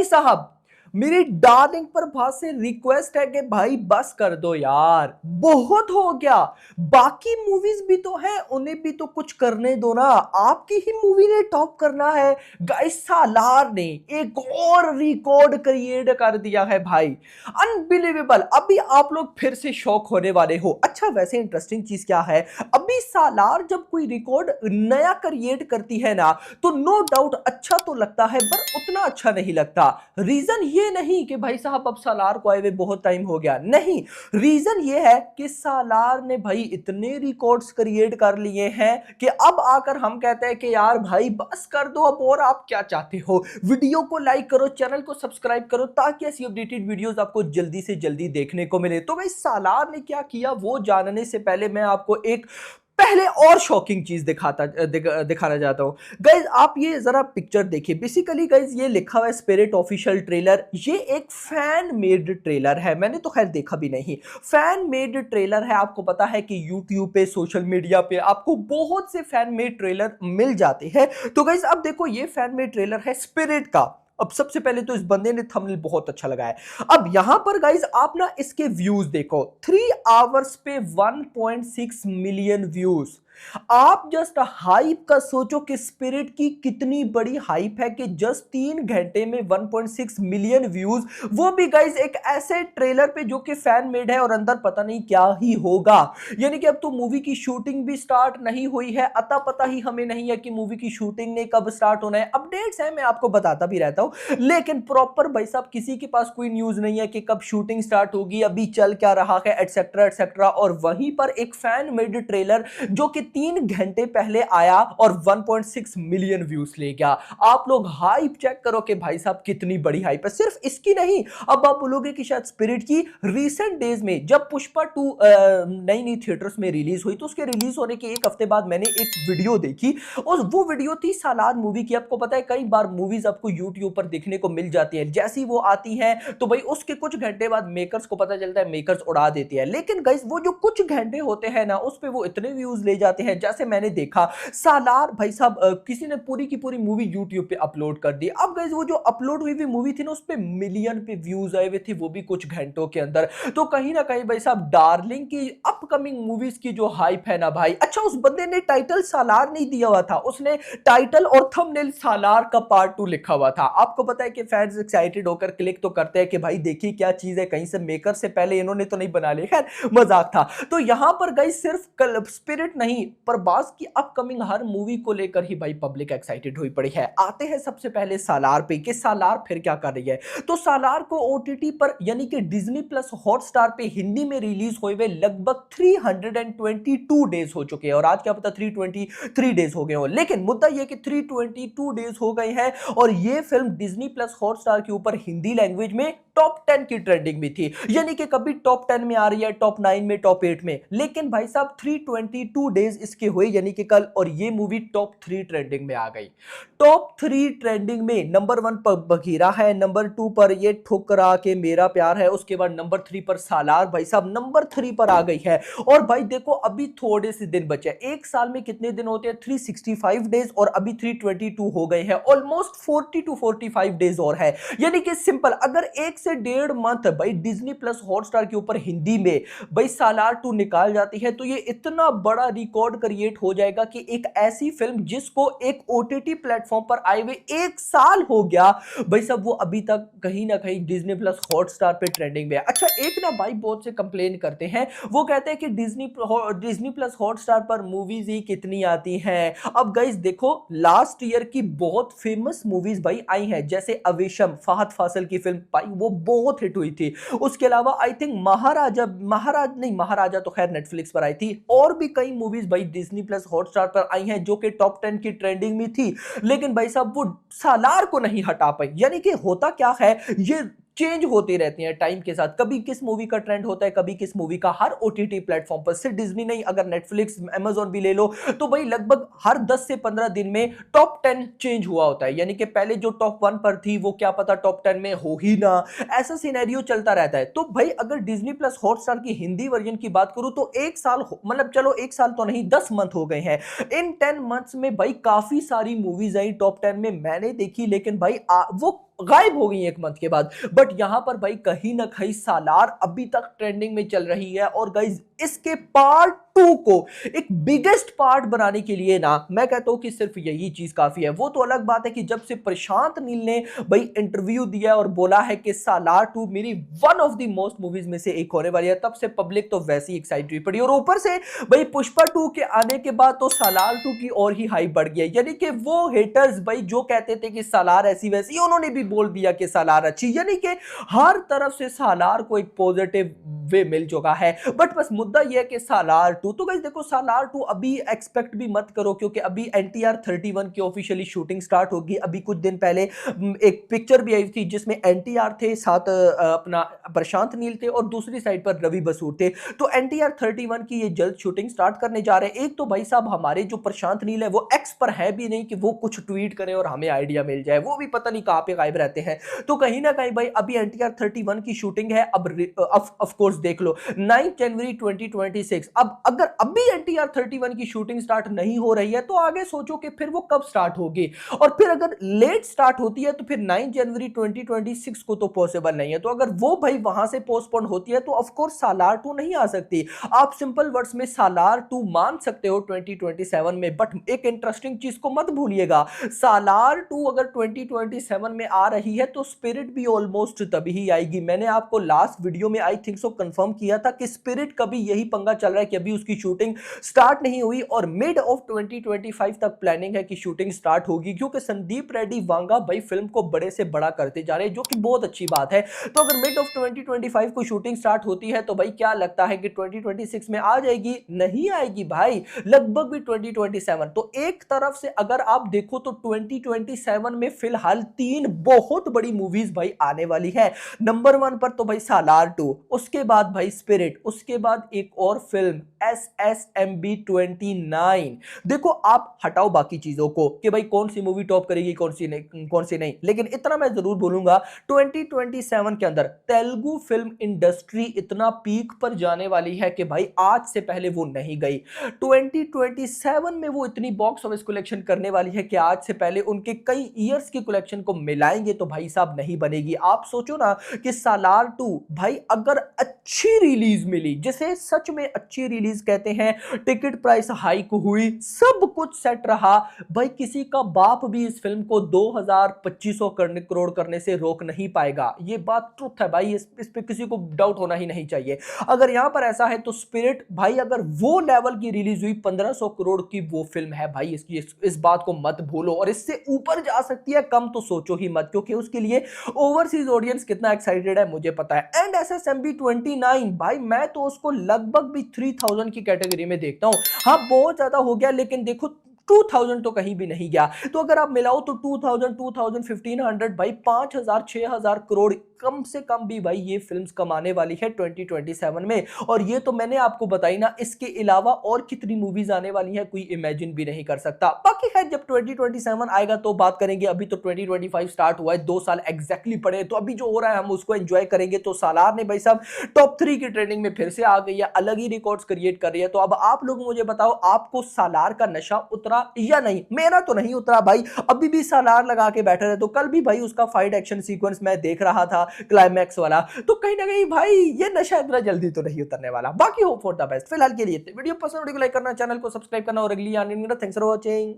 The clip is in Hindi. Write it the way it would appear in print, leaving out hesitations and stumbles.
भाई साहब मेरी डार्लिंग प्रभास से रिक्वेस्ट है कि भाई बस कर दो यार, बहुत हो गया। बाकी मूवीज भी तो हैं, उन्हें भी तो कुछ करने दो ना। आपकी ही मूवी ने टॉप करना है। गाइस सालार ने एक और रिकॉर्ड क्रिएट कर दिया है भाई, अनबिलीवेबल। अभी आप लोग फिर से शॉक होने वाले हो। अच्छा वैसे इंटरेस्टिंग चीज क्या है, अभी सालार जब कोई रिकॉर्ड नया क्रिएट करती है ना, तो नो डाउट अच्छा तो लगता है, पर उतना अच्छा नहीं लगता। रीजन ये नहीं कि भाई साहब अब सालार को आए हुए बहुत टाइम हो गया, नहीं। रीजन ये है कि सालार ने भाई इतने रिकॉर्ड्स क्रिएट कर लिए हैं कि अब आकर हम कहते हैं कि यार भाई बस कर दो अब, और आप क्या चाहते हो। वीडियो को लाइक करो, चैनल को सब्सक्राइब करो, ताकि ऐसी अपडेटेड वीडियोस आपको जल्दी से जल्दी देखने को मिले। तो भाई सालार ने क्या किया वो जानने से पहले मैं आपको एक पहले और शॉकिंग चीज दिखाना चाहता हूं। गाइज आप ये जरा पिक्चर देखिए। बेसिकली गाइज ये लिखा हुआ है स्पिरिट ऑफिशियल ट्रेलर। ये एक फैन मेड ट्रेलर है, मैंने तो खैर देखा भी नहीं। फैन मेड ट्रेलर है। आपको पता है कि यूट्यूब पे, सोशल मीडिया पे आपको बहुत से फैन मेड ट्रेलर मिल जाते हैं। तो गाइज अब देखो ये फैन मेड ट्रेलर है स्पिरिट का। अब सबसे पहले तो इस बंदे ने थंबनेल बहुत अच्छा लगाया है। अब यहां पर गाइज आप ना इसके व्यूज देखो, 3 आवर्स पे 1.6 मिलियन व्यूज। आप जस्ट हाइप का सोचो कि स्पिरिट की कितनी बड़ी हाइप है कि जस्ट 3 घंटे में 1.6 मिलियन व्यूज, वो भी गाइज एक ऐसे ट्रेलर पे जो कि फैन मेड है और अंदर पता नहीं क्या ही होगा। यानी कि अब तो मूवी की शूटिंग भी स्टार्ट नहीं हुई है, अता पता ही हमें नहीं है कि मूवी की शूटिंग ने कब स्टार्ट होना है। अपडेट्स है, मैं आपको बताता भी रहता हूं, लेकिन प्रॉपर भाई साहब किसी के पास कोई न्यूज नहीं है कि कब शूटिंग स्टार्ट होगी, अभी चल क्या रहा है, एटसेट्रा एटसेट्रा। और वहीं पर एक फैन मेड ट्रेलर जो कि 3 घंटे पहले आया और 1.6 मिलियन व्यूज ले गया। आप लोग हाइप चेक करो कि भाई साहब कितनी बड़ी हाइप है। सिर्फ इसकी नहीं, अब आप बोलोगे कि शायद स्पिरिट की रिसेंट डेज में जब पुष्पा 2 नई नई थिएटर्स में रिलीज हुई, तो उसके रिलीज होने के एक हफ्ते बाद मैंने एक वीडियो देखी, और वो वीडियो थी सालार मूवी की। आपको पता है कई बार मूवीज आपको यूट्यूब पर देखने को मिल जाती है, जैसी वो आती है तो भाई उसके कुछ घंटे बाद मेकर्स को पता चलता है, मेकर्स उड़ा देती है। लेकिन गाइस वो जो कुछ घंटे होते हैं ना, उस पे वो इतने व्यूज ले जाते हैं। जैसे मैंने देखा सालार भाई साहब किसी ने पूरी की पूरी मूवी यूट्यूब पे अपलोड कर दी। अब गाइस वो जो अपलोड हुई हुई मूवी थी ना, उस पे मिलियन पे व्यूज आए हुए थे, वो भी कुछ घंटों के अंदर। तो कहीं ना कहीं भाई साहब डार्लिंग की अपकमिंग मूवीज की जो हाइप है ना भाई। अच्छा उस बंदे ने टाइटल सालार नहीं दिया हुआ था, उसने टाइटल और थंबनेल सालार का पार्ट 2 लिखा हुआ था। आपको पता है कि फैंस एक्साइटेड होकर क्लिक तो करते हैं कि भाई देखिए क्या चीज है, कहीं से मेकर से पहले इन्होंने तो नहीं बना लिया। खैर मजाक था। तो यहां पर गाइस सिर्फ स्पिरिट नहीं, प्रभास की अपकमिंग हर मूवी को लेकर ही भाई पब्लिक एक्साइटेड हुई पड़ी है। आते हैं सबसे पहले सालार पे कि सालार फिर क्या कर रही है। तो सालार को ओटीटी पर यानी कि डिज्नी प्लस हॉटस्टार पे हिंदी में रिलीज हुए लगभग 322 डेज हो चुके हैं, और आज क्या पता 323 डेज हो गए हो। लेकिन मुद्दा यह कि 322 डेज हो गए हैं और यह फिल्म डिज्नी प्लस हॉटस्टार के ऊपर हिंदी लैंग्वेज में टॉप 10 की ट्रेंडिंग में थी। यानी कि कभी टॉप 10 में आ रही है, टॉप 9 में, टॉप 8 में। लेकिन भाई साहब 322 डेज इसके हुए यानी कि कल, और ये मूवी टॉप 3 ट्रेंडिंग में आ गई। टॉप 3 ट्रेंडिंग में नंबर 1 पर बघीरा है, नंबर 2 पर ये ठुकरा के मेरा प्यार है, उसके बाद नंबर 3 पर सालार भाई साहब नंबर 3 पर आ गई है। और भाई देखो अभी थोड़े से दिन बचे, एक साल में कितने दिन होते हैं, 365 डेज, और अभी 322 हो गए हैं। ऑलमोस्ट 40 to 45 डेज और है। यानी कि सिंपल, अगर 1 से 1.5 मंथ भाई डिज्नी प्लस हॉटस्टार के ऊपर हिंदी में भाई सालार 2 निकाल जाती है, तो ये इतना बड़ा रिकॉर्ड क्रिएट हो जाएगा कि एक ऐसी फिल्म जिसको एक ओटीटी प्लेटफॉर्म पर आए हुए 1 साल हो गया भाई साहब, वो अभी तक कहीं ना कहीं डिज्नी प्लस हॉटस्टार पे ट्रेंडिंग में है। अच्छा एक ना भाई बहुत से कंप्लेन करते हैं, वो कहते हैं कि डिज्नी प्लस हॉटस्टार पर मूवीज ही कितनी आती हैं। अब गाइस देखो लास्ट ईयर की बहुत फेमस मूवीज भाई आई हैं, जैसे अवेशम, फहद फासिल की फिल्म भाई वो बहुत हिट हुई थी। उसके अलावा आई थिंक महाराजा तो खैर नेटफ्लिक्स पर आई थी। और भी कई मूवीज भाई डिज्नी प्लस हॉटस्टार पर आई हैं जो कि टॉप 10 की ट्रेंडिंग में थी, लेकिन भाई साहब वो सालार को नहीं हटा पाई। यानी कि होता क्या है, ये चेंज होती रहती हैं टाइम के साथ। कभी किस मूवी का ट्रेंड होता है, कभी किस मूवी का। हर ओटीटी प्लेटफॉर्म पर, सिर्फ डिज्नी नहीं, अगर नेटफ्लिक्स, अमेजॉन भी ले लो, तो भाई लगभग हर 10 से 15 दिन में टॉप 10 चेंज हुआ होता है। यानी कि पहले जो टॉप 1 पर थी वो क्या पता टॉप 10 में हो ही ना, ऐसा सिनेरियो चलता रहता है। तो भाई अगर डिज्नी प्लस हॉटस्टार की हिंदी वर्जन की बात करूं तो 1 साल, मतलब चलो 1 साल तो नहीं, 10 मंथ हो गए हैं। इन 10 मंथ्स में भाई काफी सारी मूवीज आई टॉप 10 में, मैंने देखी। लेकिन भाई वो गायब हो गई एक मंथ के बाद। बट यहां पर भाई कहीं ना कहीं सालार अभी तक ट्रेंडिंग में चल रही है। और गाइज इसके पार्ट 2 को एक बिगेस्ट पार्ट बनाने के लिए ना मैं कहता हूं कि सिर्फ यही चीज काफी है। वो तो अलग बात है कि जब से प्रशांत नील ने भाई इंटरव्यू दिया और बोला है कि सालार 2 मेरी one of the most movies में से एक होने वाली है, तब से पब्लिक तो वैसे ही एक्साइटेड हुई पड़ी। और ऊपर से भाई पुष्पा 2 के आने के बाद तो सालार 2 की और ही हाइप बढ़ गई। यानी कि वो हेटर्स भाई जो कहते थे कि सालार ऐसी वैसी, उन्होंने भी बोल दिया कि सालार अच्छी। यानी कि हर तरफ से सालार को एक पॉजिटिव वे मिल चुका है। बट बस मुद्दा यह है कि सालार 2 तो गाइस देखो सालार 2 अभी एक्सपेक्ट भी मत करो, क्योंकि अभी एनटीआर 31 की ऑफिशियली शूटिंग स्टार्ट होगी। अभी कुछ दिन पहले एक पिक्चर भी आई थी जिसमें एनटीआर थे, साथ अपना प्रशांत नील थे और दूसरी साइड पर रवि बसूर थे। तो एनटीआर 31 की ये जल्द शूटिंग स्टार्ट करने जा रहे हैं। एक तो भाई साहब हमारे जो प्रशांत नील है वो एक्स पर है भी नहीं कि वो कुछ ट्वीट करें और हमें आइडिया मिल जाए, वो भी पता नहीं कहां पे गायब रहते हैं। तो कहीं ना कहीं भाई अभी एनटीआर 31 की शूटिंग है। अब ऑफ कोर्स देख लो 9 जनवरी 2026। अब अगर अभी एनटीआर 31 की शूटिंग स्टार्ट नहीं हो रही है तो आगे सोचो कि फिर वो कब स्टार्ट होगी। और फिर अगर लेट स्टार्ट होती है तो फिर 9 जनवरी 2026 को तो पॉसिबल नहीं है। तो अगर वो भाई वहां से पोस्टपोन होती है तो ऑफ कोर्स सालार 2 नहीं आ सकती। आप सिंपल वर्ड्स में सालार 2 मान सकते हो 2027 में। बट एक इंटरेस्टिंग चीज को मत भूलिएगा, सालार 2 अगर 2027 में आ रही है तो स्पिरिट भी ऑलमोस्ट तभी ही आएगी। मैंने आपको लास्ट वीडियो में आई थिंक सो कंफर्म किया था कि स्पिरिट का भी यही पंगा चल रहा है कि अभी उसकी शूटिंग स्टार्ट नहीं हुई और मिड ऑफ 2025 तक प्लानिंग है कि शूटिंग स्टार्ट होगी, क्योंकि संदीप रेड्डी वांगा भाई फिल्म को बड़े से बड़ा करते जा रहे हैं, जो कि बहुत अच्छी बात है। तो अगर मिड ऑफ 2025 को शूटिंग स्टार्ट होती है तो भाई क्या लगता है कि 2026 में आ जाएगी? नहीं आएगी भाई, लगभग भी 2027। तो एक तरफ से अगर आप देखो तो 2027 में फिलहाल 3 बहुत बड़ी मूवीज भाई आने वाली है। नंबर 1 पर तो भाई सालार 2, उसके बाद भाई स्पिरिट, उसके बाद एक और फिल्म SSMB 29। देखो आप हटाओ बाकी चीजों को कि भाई कौन सी मूवी टॉप करेगी कौन सी नहीं, लेकिन इतना मैं जरूर बोलूंगा 2027 के अंदर तेलुगु फिल्म इंडस्ट्री इतना पीक पर जाने वाली है कि भाई आज से पहले वो नहीं गई। 2027 में वो इतनी बॉक्स ऑफिस कलेक्शन करने वाली है कि आज से पहले उनके कई ईयर्स की कलेक्शन को मिलाएंगे तो भाई साहब नहीं बनेगी। आप सोचो ना कि सालार 2 भाई अगर अच्छी रिलीज मिली, जिसे सच में अच्छी रिलीज कहते हैं, टिकट प्राइस हाइक हुई, सब कुछ सेट रहा, भाई किसी का बाप भी इस फिल्म को 2000-2500 करोड़ करने से रोक नहीं पाएगा। ये बात ट्रुथ है भाई, इस पे किसी को डाउट होना ही नहीं चाहिए। अगर यहां पर ऐसा है तो स्पिरिट भाई अगर वो लेवल की रिलीज हुई 1500 करोड़ की वो फिल्म है भाई, इस बात को मत भूलो। और इससे ऊपर जा सकती है, कम तो सोचो ही मत, क्योंकि उसके लिए ओवरसीज ऑडियंस कितना एक्साइटेड है मुझे पता है। एंड SSMB 29 भाई मैं तो उसको लगभग भी 3000 की कैटेगरी में देखता हूं। हाँ बहुत ज्यादा हो गया, लेकिन देखो 2000 तो कहीं भी नहीं गया। तो अगर आप मिलाओ तो 2000, 2000, 1500 भाई 5000 6000 करोड़ कम से कम भी भाई ये फिल्म्स कमाने वाली है 2027 में। और ये तो मैंने आपको बताई ना, इसके अलावा और कितनी मूवीज आने वाली है कोई इमेजिन भी नहीं कर सकता। बाकी है जब 2027 आएगा तो बात करेंगे। अभी तो 2025 स्टार्ट हुआ है, 2 साल एग्जैक्टली पड़े, तो अभी जो हो रहा है हम उसको एंजॉय करेंगे। तो सालार ने भाई साहब टॉप 3 की ट्रेंडिंग में फिर से आ गई है, अलग ही रिकॉर्ड्स क्रिएट कर रही है। तो अब आप लोग मुझे बताओ आपको सालार का नशा उतरा या नहीं? मेरा तो नहीं उतरा भाई, अभी भी सालार लगा के बैठे रहे। तो कल भी भाई उसका फाइट एक्शन सीक्वेंस मैं देख रहा था, क्लाइमैक्स वाला, तो कहीं ना कहीं भाई ये नशा इतना जल्दी तो नहीं उतरने वाला। बाकी होप फॉर द बेस्ट। फिलहाल के लिए वीडियो पसंद, वीडियो को लाइक करना, चैनल को सब्सक्राइब करना और अगली आने। Thanks for watching.